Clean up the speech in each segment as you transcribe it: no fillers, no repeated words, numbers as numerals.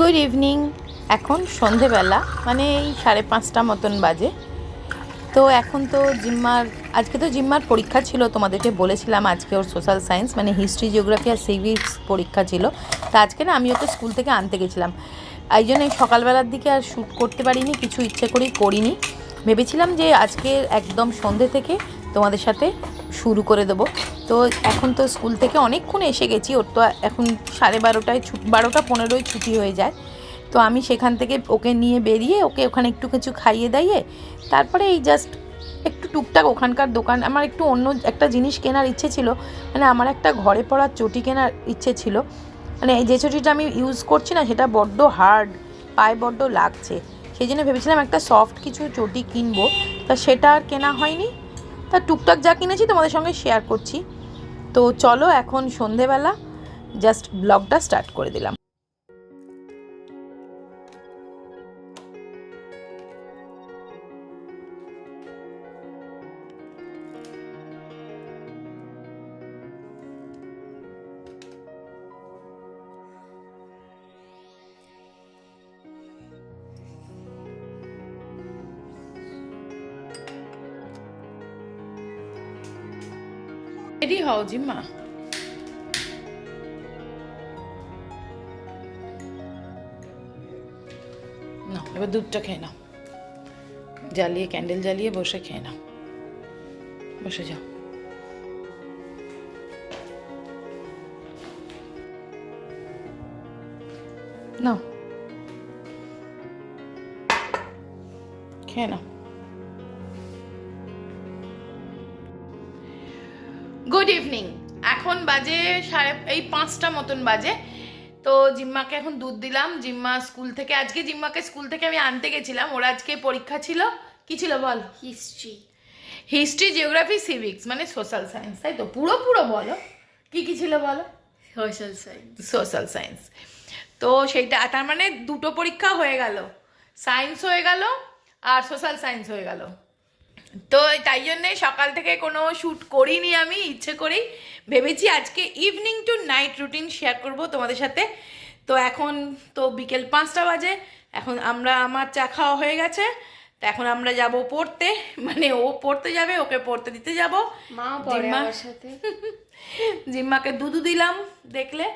Good evening. এখন সন্ধেবেলা মানে এই 5:30 মতন বাজে। তো এখন তো আজকে তো জিম্মার পরীক্ষা ছিল, তোমাদেরকে বলেছিলাম আজকে ওর সোশ্যাল সায়েন্স মানে হিস্ট্রি, জিওগ্রাফি আর সিভিক্স পরীক্ষা ছিল। তা আজকে না আমি ওকে স্কুল থেকে আনতে গেছিলাম, এই জন্য সকালবেলার দিকে আর শ্যুট করতে পারিনি, কিছু ইচ্ছে করেই করিনি। ভেবেছিলাম যে আজকে একদম সন্ধে থেকে তোমাদের সাথে শুরু করে দেবো। তো এখন তো স্কুল থেকে অনেকক্ষণ এসে গেছি, ওর তো এখন 12:30 12:15 ছুটি হয়ে যায়। তো আমি সেখান থেকে ওকে নিয়ে বেরিয়ে ওকে ওখানে একটু কিছু খাইয়ে দাইয়ে তারপরে এই জাস্ট একটু টুকটাক ওখানকার দোকান, আমার একটু অন্য একটা জিনিস কেনার ইচ্ছে ছিল, মানে আমার একটা ঘরে পরার চটি কেনার ইচ্ছে ছিল। মানে যে চটিটা আমি ইউজ করছি না সেটা বড্ড হার্ড, পায়ে বড্ড লাগছে, সেই জন্য ভেবেছিলাম একটা সফট কিছু চটি কিনবো। তা সেটা আর কেনা হয়নি, তা টুকটাক যা কিনেছি তোমাদের সঙ্গে শেয়ার করছি। তো চলো এখন সন্ধেবেলা জাস্ট ব্লগটা স্টার্ট করে দিলাম। রেডি হও জিম্মা। না এবার দুধটা খেয়ে নাও, জ্বালিয়ে ক্যান্ডেল জ্বালিয়ে বসে খেয়ে নাও, বসে যাও। নাও খেয়ে নাও। Good evening. এখন বাজে 5:30 মতন বাজে। তো জিম্মাকে এখন দুধ দিলাম। জিম্মা স্কুল থেকে, আজকে জিম্মাকে স্কুল থেকে আমি আনতে গেছিলাম, ওর আজকে পরীক্ষা ছিল। কি ছিল বল? হিস্ট্রি, জিওগ্রাফি, সিভিক্স মানে সোশ্যাল সায়েন্স, তাই তো? পুরো বলো কি কি ছিল বলো। Social science. তো সেইটা তার মানে দুটো পরীক্ষা হয়ে গেল, সায়েন্স হয়ে গেল আর সোশ্যাল সায়েন্স হয়ে গেল। তো তাই জন্যে সকাল থেকে কোনো শ্যুট করিনি, আমি ইচ্ছে করেই ভেবেছি আজকে evening to night routine share করব তোমাদের সাথে। তো এখন তো বিকেল 5টা বাজে, এখন আমার চা খাওয়া হয়ে গেছে। তো এখন আমরা যাব পড়তে, মানে ও পড়তে যাবে, ওকে পড়তে দিতে যাব। জিম্মার সাথে জিম্মাকে দুধ দিলাম দেখলে,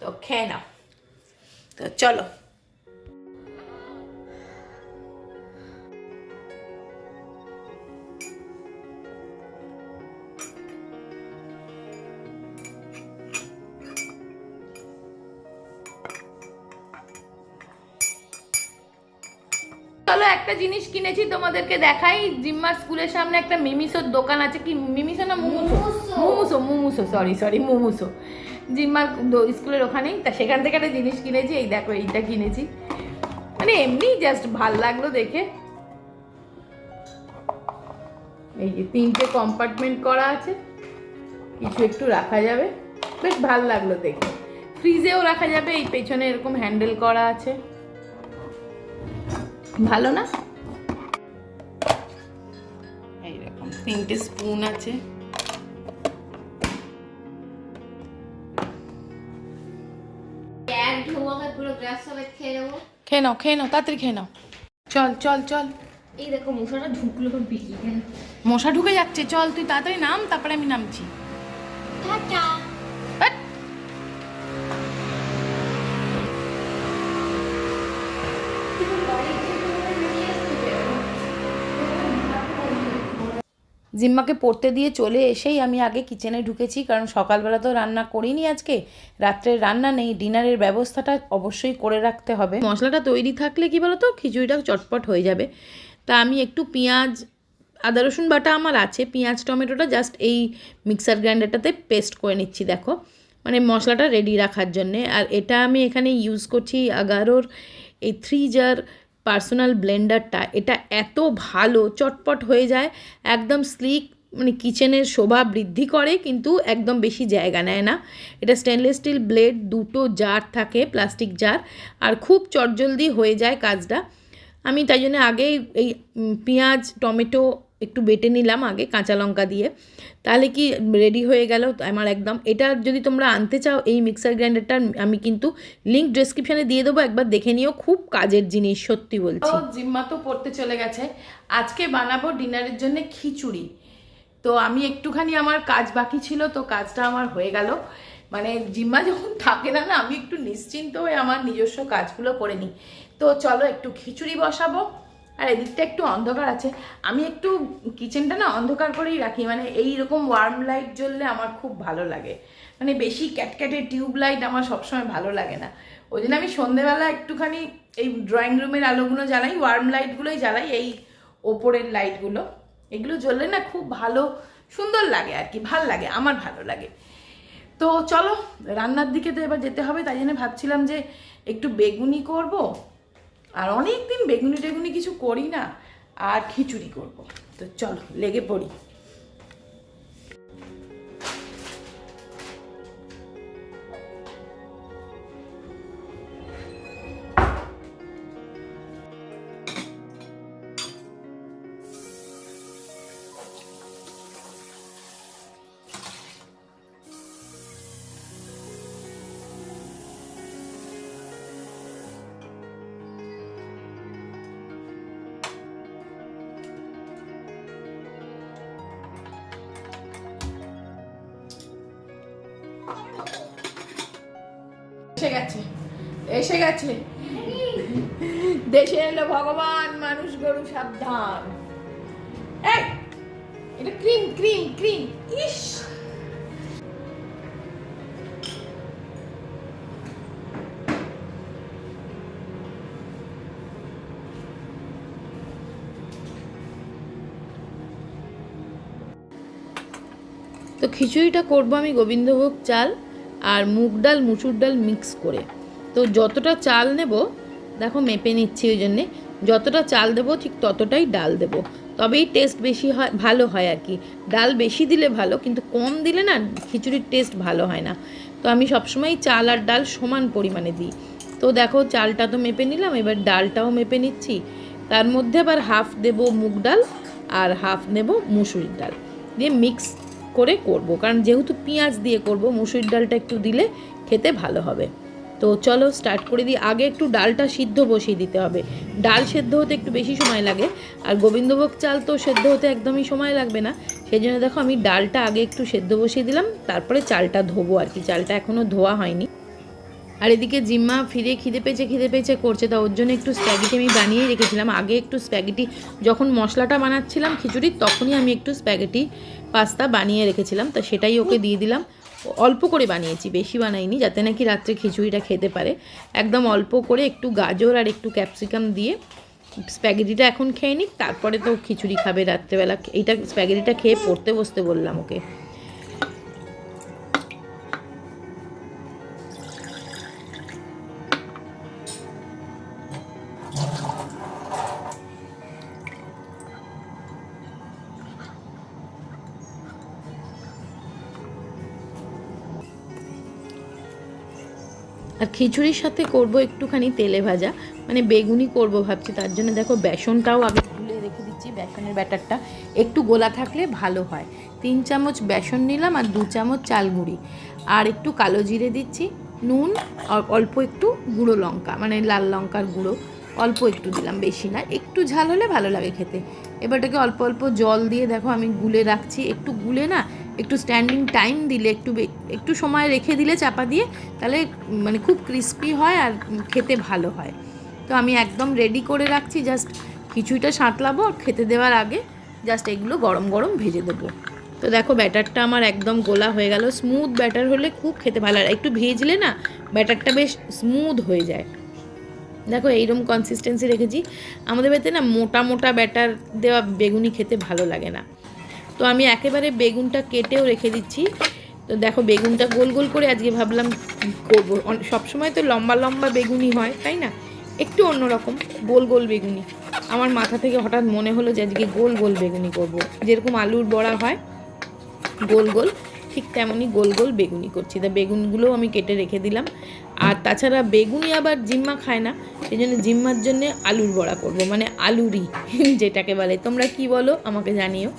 তো খেয়ে নাও। তো চলো। চলো একটা জিনিস কিনেছি তোমাদেরকে দেখাই। জিম্মার স্কুলের সামনে একটা মিমিসোর দোকান আছে, কি মিমিসো না মুমুসো, সরি মুমুসো, জিম্মার স্কুলের ওখানেই। তা সেখান থেকে একটা জিনিস কিনেছি, এই দেখো এইটা কিনেছি, মানে এমনি জাস্ট ভাল লাগলো দেখে। এই যে 3টে কম্পার্টমেন্ট করা আছে, কিছু একটু রাখা যাবে, বেশ ভাল লাগলো দেখে। ফ্রিজেও রাখা যাবে, এই পেছনে এরকম হ্যান্ডেল করা আছে, ভালো না? এইরকম 3টে স্পুন আছে। খেয়ে নাও তাড়াতাড়ি খেয়ে নাও। চল। এই দেখো মশাটা ঢুকলো, বেরিয়ে গেল। মশা ঢুকে যাচ্ছে, চল তুই তাড়াতাড়ি নাম, তারপরে আমি নামছি। টাটা। জিম্মাকে পড়তে দিয়ে চলে এসেই আমি আগে কিচেনে ঢুকেছি, কারণ সকালবেলা তো রান্না করিনি আজকে, রাত্রের রান্না নেই, ডিনারের ব্যবস্থাটা অবশ্যই করে রাখতে হবে। মশলাটা তৈরি থাকলে কি বলো তো খিচুড়িটা চটপট হয়ে যাবে। তা আমি একটু পেঁয়াজ, আদা রসুন বাটা আমার আছে, পেঁয়াজ টমেটোটা জাস্ট এই মিক্সার গ্রাইন্ডারটাতে পেস্ট করে নিচ্ছি, দেখো মানে মশলাটা রেডি রাখার জন্যে। আর এটা আমি এখানে ইউজ করছি আগারোর এই 3 জার পার্সোনাল ব্লেন্ডারটা। এটা এত ভালো, চটপট হয়ে যায়, একদম স্লিক, মানে কিচেনের শোভা বৃদ্ধি করে কিন্তু একদম বেশি জায়গা নেয় না। এটা স্টেনলেস স্টিল ব্লেড, 2টো জার থাকে, প্লাস্টিক জার, আর খুব চটজলদি হয়ে যায় কাজটা। আমি তাই জন্য আগেই এই পেঁয়াজ টমেটো একটু বেটে নিলাম আগে কাঁচা লঙ্কা দিয়ে, তাহলে কি রেডি হয়ে গেল আমার একদম। এটা যদি তোমরা আনতে চাও এই মিক্সার গ্রাইন্ডারটা, আমি কিন্তু লিঙ্ক ডেসক্রিপশানে দিয়ে দেবো, একবার দেখে নিও, খুব কাজের জিনিস সত্যি বলছি। জিম্মা তো পড়তে চলে গেছে, আজকে বানাবো ডিনারের জন্য খিচুড়ি। তো আমি একটুখানি আমার কাজ বাকি ছিল, তো কাজটা আমার হয়ে গেল। মানে জিম্মা যখন থাকে না, আমি একটু নিশ্চিন্ত হয়ে আমার নিজস্ব কাজগুলো করে নিই। তো চলো একটু খিচুড়ি বসাবো। আর এদিকটা একটু অন্ধকার আছে, আমি একটু কিচেনটা না অন্ধকার করেই রাখি, মানে এইরকম ওয়ার্ম লাইট জ্বললে আমার খুব ভালো লাগে। মানে বেশি ক্যাটক্যাটে টিউব লাইট আমার সবসময় ভালো লাগে না, ওই জন্য আমি সন্ধেবেলা একটুখানি এই ড্রয়িং রুমের আলোগুলো জ্বালাই, ওয়ার্ম লাইটগুলোই জ্বালাই, এই ওপরের লাইটগুলো, এগুলো জ্বললে না খুব ভালো সুন্দর লাগে আর কি, ভাল লাগে, আমার ভালো লাগে। তো চলো রান্নার দিকে তো এবার যেতে হবে, তাই জন্য ভাবছিলাম যে একটু বেগুনি করব, আর অনেক দিন বেগুনি টেগুনি কিছু করি না, আর খিচুড়ি করব। তো চলো লেগে পড়ি। এসে গেছে, এসে গেছে, দেশে এলো ভগবান, মানুষ গরু সাবধান। এই এটা ক্রিম ক্রিম ক্রিম, ইস তো খিচুড়িটা করব আমি গোবিন্দভোগ চাল আর মুগ ডাল মুসুর ডাল মিক্স করে। তো যতটা চাল নেব দেখো মেপে নিচ্ছি, ওই জন্যে যতটা চাল দেবো ঠিক ততটাই ডাল দেবো, তবেই টেস্ট বেশি হয়, ভালো হয় আর কি। ডাল বেশি দিলে ভালো, কিন্তু কম দিলে না খিচুড়ির টেস্ট ভালো হয় না। তো আমি সবসময় চাল আর ডাল সমান পরিমাণে দিই। তো দেখো চালটা তো মেপে নিলাম, এবার ডালটাও মেপে নিচ্ছি। তার মধ্যে আবার হাফ দেবো মুগ ডাল আর হাফ নেব মুসুরির ডাল, দিয়ে মিক্স করে করব, কারণ যেহেতু পেঁয়াজ দিয়ে করব, মুসুরির ডালটা একটু দিলে খেতে ভালো হবে। তো চলো স্টার্ট করে দিই। আগে একটু ডালটা সিদ্ধ বসিয়ে দিতে হবে, ডাল সেদ্ধ হতে একটু বেশি সময় লাগে, আর গোবিন্দভোগ চাল তো সেদ্ধ হতে একদমই সময় লাগবে না। সেই জন্য দেখো আমি ডালটা আগে একটু সেদ্ধ বসিয়ে দিলাম, তারপরে চালটা ধোবো আর কি, চালটা এখনও ধোয়া হয়নি। আর এদিকে জিম্মা ফিরে খিদে পেয়েছে করছে, তা ওর জন্য একটু স্প্যাগেটি আমি বানিয়ে রেখেছিলাম আগে। একটু স্প্যাগেটি যখন মশলাটা বানাচ্ছিলাম খিচুড়ির, তখনই আমি একটু স্প্যাগেটি পাস্তা বানিয়ে রেখেছিলাম, তা সেটাই ওকে দিয়ে দিলাম। অল্প করে বানিয়েছি, বেশি বানাইনি, যাতে নাকি রাত্রে খিচুড়িটা খেতে পারে। একদম অল্প করে একটু গাজর আর একটু ক্যাপসিকাম দিয়ে স্প্যাগেটিটা এখন খেয়ে নিক, তারপরে তো খিচুড়ি খাবে রাত্রেবেলা। এইটা স্প্যাগেটিটা খেয়ে পড়তে বসতে বললাম ওকে। আর খিচুড়ির সাথে করব একটুখানি তেলে ভাজা, মানে বেগুনি করব ভাবছি। তার জন্য দেখো বেসনটাও আগে গুলে রেখে দিচ্ছি, বেসনের ব্যাটারটা একটু গোলা থাকলে ভালো হয়। 3 চামচ বেসন নিলাম আর 2 চামচ চাল গুঁড়ি, আর একটু কালো জিরে দিচ্ছি, নুন, আর অল্প একটু গুঁড়ো লঙ্কা, মানে লাল লঙ্কার গুঁড়ো অল্প একটু দিলাম, বেশি না, একটু ঝাল হলে ভালো লাগে খেতে। এবারটাকে অল্প অল্প জল দিয়ে দেখো আমি গুলে রাখছি। একটু গুলে না একটু স্ট্যান্ডিং টাইম দিলে, একটু সময় রেখে দিলে চাপা দিয়ে, তাহলে মানে খুব ক্রিস্পি হয় আর খেতে ভালো হয়। তো আমি একদম রেডি করে রাখছি, জাস্ট খিচুড়িটা সাঁতলাবো, আর খেতে দেওয়ার আগে জাস্ট এগুলো গরম গরম ভেজে দেবো। তো দেখো ব্যাটারটা আমার একদম গোলা হয়ে গেল। স্মুথ ব্যাটার হলে খুব খেতে ভালো লাগে, একটু ভেজলে না ব্যাটারটা বেশ স্মুথ হয়ে যায়। দেখো এইরকম কনসিস্টেন্সি রেখেছি। আমাদের বাড়িতে না মোটা মোটা ব্যাটার দেওয়া বেগুনি খেতে ভালো লাগে না, তো আমি একেবারে বেগুনটা কেটেও রেখে দিচ্ছি। তো দেখো বেগুনটা গোল গোল করে আজকে ভাবলাম করবো, সবসময় তো লম্বা লম্বা বেগুনি হয় তাই না, একটু অন্যরকম গোল গোল বেগুনি। আমার মাথা থেকে হঠাৎ মনে হলো যে আজকে গোল গোল বেগুনি করব, যেরকম আলুর বড়া হয় গোল গোল, ঠিক তেমনই গোল গোল বেগুনি করছি। তা বেগুনগুলোও আমি কেটে রেখে দিলাম। আর তাছাড়া বেগুনি আবার জিম্মা খায় না, সেই জন্য জিম্মার জন্যে আলুর বড়া করব, মানে আলুরি যেটাকে বলে, তোমরা কি বলো আমাকে জানিও,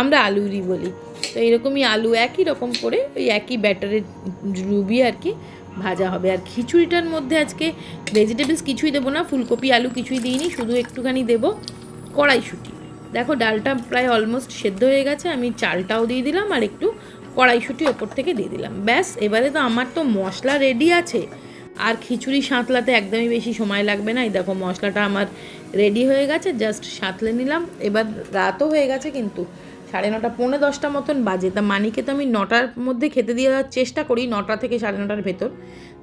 আমরা আলুরি বলি। তো এরকমই আলু একই রকম করে ওই একই ব্যাটারে ডুবিয়ে আর কি ভাজা হবে। আর খিচুড়িটার মধ্যে আজকে ভেজিটেবলস কিছুই দেবো না, ফুলকপি আলু কিছুই দিইনি, শুধু একটুখানি দেবো কড়াইশুঁটি। দেখো ডালটা প্রায় অলমোস্ট সেদ্ধ হয়ে গেছে, আমি চালটাও দিয়ে দিলাম আর একটু কড়াইশুঁটি ওপর থেকে দিয়ে দিলাম। ব্যাস, এবারে তো আমার তো মশলা রেডি আছে, আর খিচুড়ি সাঁতলাতে একদমই বেশি সময় লাগবে না। এই দেখো মশলাটা আমার রেডি হয়ে গেছে, জাস্ট সাঁতলে নিলাম। এবার রাতও হয়ে গেছে, কিন্তু 9:30 পৌনে 10টা মতন বাজে। তা মানিকে তো আমি 9টার মধ্যে খেতে দিয়ে দেওয়ার চেষ্টা করি, 9টা থেকে 9:30 ভেতর।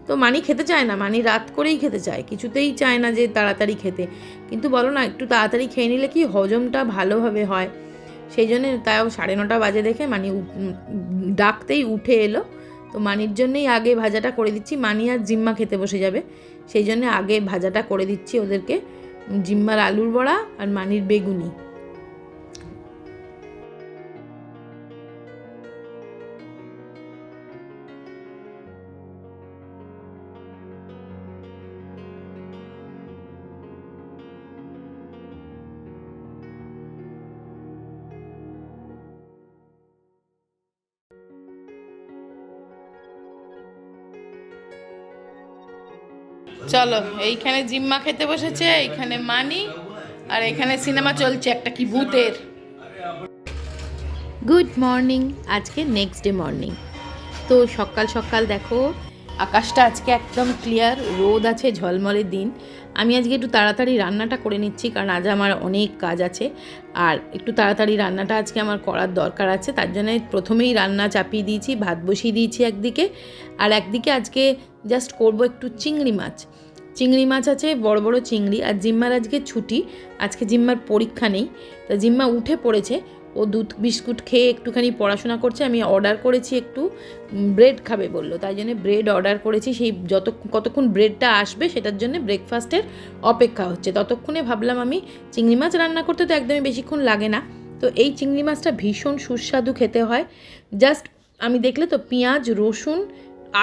তো মানি খেতে চায় না, মানি রাত করেই খেতে চায়, কিছুতেই চায় না যে তাড়াতাড়ি খেতে। কিন্তু বলো না, একটু তাড়াতাড়ি খেয়ে নিলে কি হজমটা ভালোভাবে হয়, সেই জন্যে তাও 9:30 বাজে দেখে মানি ডাকতেই উঠে এলো। তো মানির জন্যেই আগে ভাজাটা করে দিচ্ছি, মানি আর জিম্মা খেতে বসে যাবে, সেই জন্য আগে ভাজাটা করে দিচ্ছি ওদেরকে, জিম্মার আলুর বড়া আর মানির বেগুনি। চলো, এইখানে জিম্মা খেতে বসেছে, এইখানে মানি, আর এখানে সিনেমা চলছে একটা কি ভূতের। গুড মর্নিং, আজকে নেক্সট ডে মর্নিং। তো সকাল সকাল দেখো আকাশটা আজকে একদম ক্লিয়ার, রোদ আছে, ঝলমলের দিন। আমি আজকে একটু তাড়াতাড়ি রান্নাটা করে নিচ্ছি, কারণ আজ আমার অনেক কাজ আছে, আর একটু তাড়াতাড়ি রান্নাটা আজকে আমার করার দরকার আছে। তার জন্য প্রথমেই রান্না চাপিয়ে দিয়েছি, ভাত বসিয়ে দিয়েছি একদিকে, আর একদিকে আজকে জাস্ট করব একটু চিংড়ি মাছ। চিংড়ি মাছ আছে, বড় বড় চিংড়ি। আর জিম্মার আজকে ছুটি, আজকে জিম্মার পরীক্ষা নেই। তা জিম্মা উঠে পড়েছে, ও দুধ বিস্কুট খেয়ে একটুখানি পড়াশোনা করছে। আমি অর্ডার করেছি, একটু ব্রেড খাবে বললো, তাই জন্য ব্রেড অর্ডার করেছি। সেই কতক্ষণ ব্রেডটা আসবে সেটার জন্য ব্রেকফাস্টের অপেক্ষা হচ্ছে। ততক্ষণে ভাবলাম আমি চিংড়ি মাছ রান্না করতে তো একদমই বেশিক্ষণ লাগে না। তো এই চিংড়ি মাছটা ভীষণ সুস্বাদু খেতে হয়। জাস্ট আমি দেখলে তো পেঁয়াজ রসুন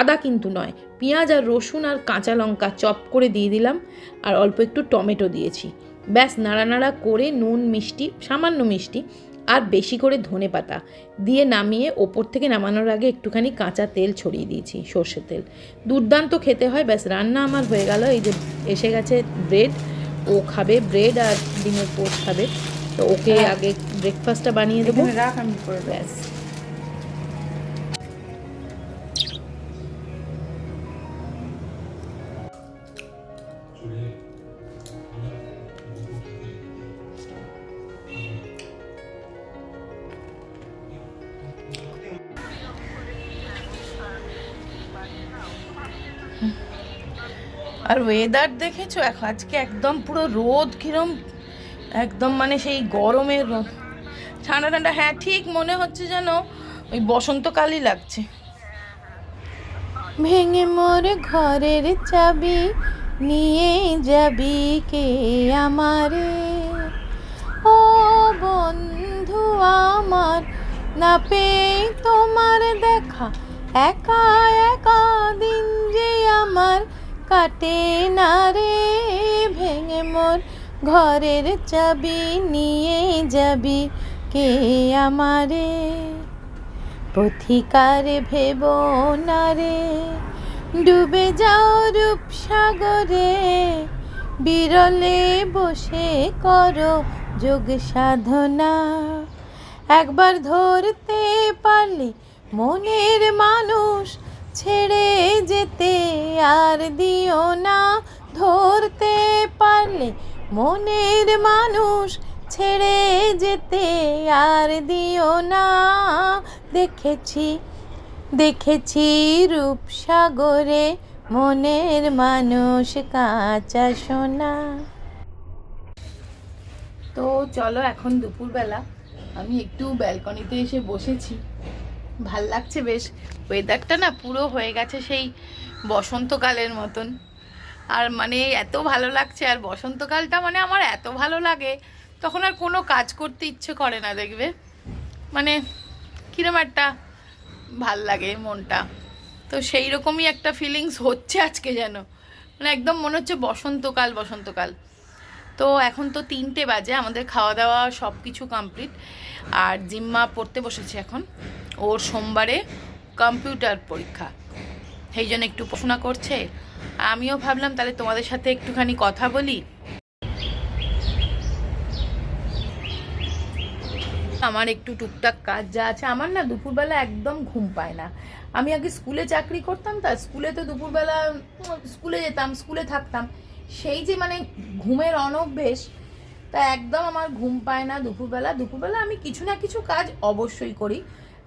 আদা কিন্তু নয়, পেঁয়াজ আর রসুন আর কাঁচা লঙ্কা চপ করে দিয়ে দিলাম, আর অল্প একটু টমেটো দিয়েছি। ব্যাস নাড়ানাড়া করে নুন মিষ্টি, সামান্য মিষ্টি, আর বেশি করে ধনেপাতা দিয়ে নামিয়ে ওপর থেকে নামানোর আগে একটুখানি কাঁচা তেল ছড়িয়ে দিয়েছি, সর্ষের তেল। দুর্দান্ত খেতে হয়। ব্যাস রান্না আমার হয়ে গেল। এই যে এসে গেছে ব্রেড, ও খাবে ব্রেড আর ডিমের পোস্ট খাবে। তো ওকে আগে ব্রেকফাস্টটা বানিয়ে দেবো, রাখ আমি করে। ব্যাস আর ওয়েদার দেখেছো এখন আজকে একদম পুরো রোদ কিরম, একদম মানে সেই গরমের রোদ, ঠান্ডা ঠান্ডা। হ্যাঁ ঠিক মনে হচ্ছে যেন ওই বসন্তকালই লাগছে। ভেঙে মোর ঘরের চাবি নিয়ে যাবি কে আমারে, ও বন্ধু আমার, না পেয়ে তোমার দেখা একা একা দিন যে আমার কাটে না রে। ভেঙে মোর ঘরের চাবি নিয়ে যাবি কে আমারে, পথিকার ভেব না রে, ডুবে যাও রূপসাগরে, বিরলে বসে করো যোগ সাধনা। একবার ধরতে পারলে মনের মানুষ, ছেড়ে যেতে আর দিও না। ধরতে পারলে মনের মানুষ, ছেড়ে যেতে আর দিও না। দেখেছি দেখেছি রূপসাগরে মনের মানুষ কাঁচা সোনা। তো চলো, এখন দুপুরবেলা আমি একটু ব্যালকনিতে এসে বসেছি, ভাল লাগছে বেশ। ওয়েদারটা না পুরো হয়ে গেছে সেই বসন্তকালের মতন, আর মানে এত ভালো লাগছে। আর বসন্তকালটা মানে আমার এত ভালো লাগে, তখন আর কোনো কাজ করতে ইচ্ছে করে না, দেখবে মানে কিরম একটা ভাল লাগে মনটা। তো তো সেই রকমই একটা ফিলিংস হচ্ছে আজকে, যেন মানে একদম মনে হচ্ছে বসন্তকাল বসন্তকাল। তো এখন তো 3টে বাজে, আমাদের খাওয়া দাওয়া সব কিছু কমপ্লিট। আর জিম্মা পড়তে বসেছে এখন, ওর সোমবারে কম্পিউটার পরীক্ষা, সেই জন্য একটু পড়াশোনা করছে। আমিও ভাবলাম তাহলে তোমাদের সাথে একটুখানি কথা বলি। আমার একটু টুকটাক কাজ যা আছে, আমার না দুপুরবেলা একদম ঘুম পায় না। আমি আগে স্কুলে চাকরি করতাম, তা স্কুলে তো দুপুরবেলা স্কুলে যেতাম, স্কুলে থাকতাম, সেই যে মানে ঘুমের অনভ্যেস, তা একদম আমার ঘুম পায় না দুপুরবেলা। দুপুরবেলা আমি কিছু না কিছু কাজ অবশ্যই করি,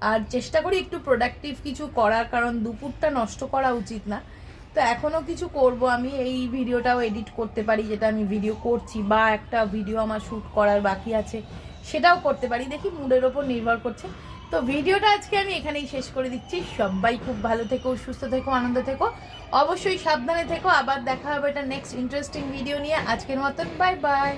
আর চেষ্টা করি একটু প্রোডাক্টিভ কিছু করার, কারণ দুপুরটা নষ্ট করা উচিত না। তো এখনও কিছু করব, আমি এই ভিডিওটাও এডিট করতে পারি যেটা আমি ভিডিও করছি, বা একটা ভিডিও আমার শ্যুট করার বাকি আছে সেটাও করতে পারি, দেখি মুডের ওপর নির্ভর করছে। তো ভিডিওটা আজকে আমি এখানেই শেষ করে দিচ্ছি। সবাই খুব ভালো থেকো, সুস্থ থেকো, আনন্দ থেকো, অবশ্যই সাবধানে থেকো। আবার দেখা হবে এটা নেক্সট ইন্টারেস্টিং ভিডিও নিয়ে। আজকের মতন বাই বাই।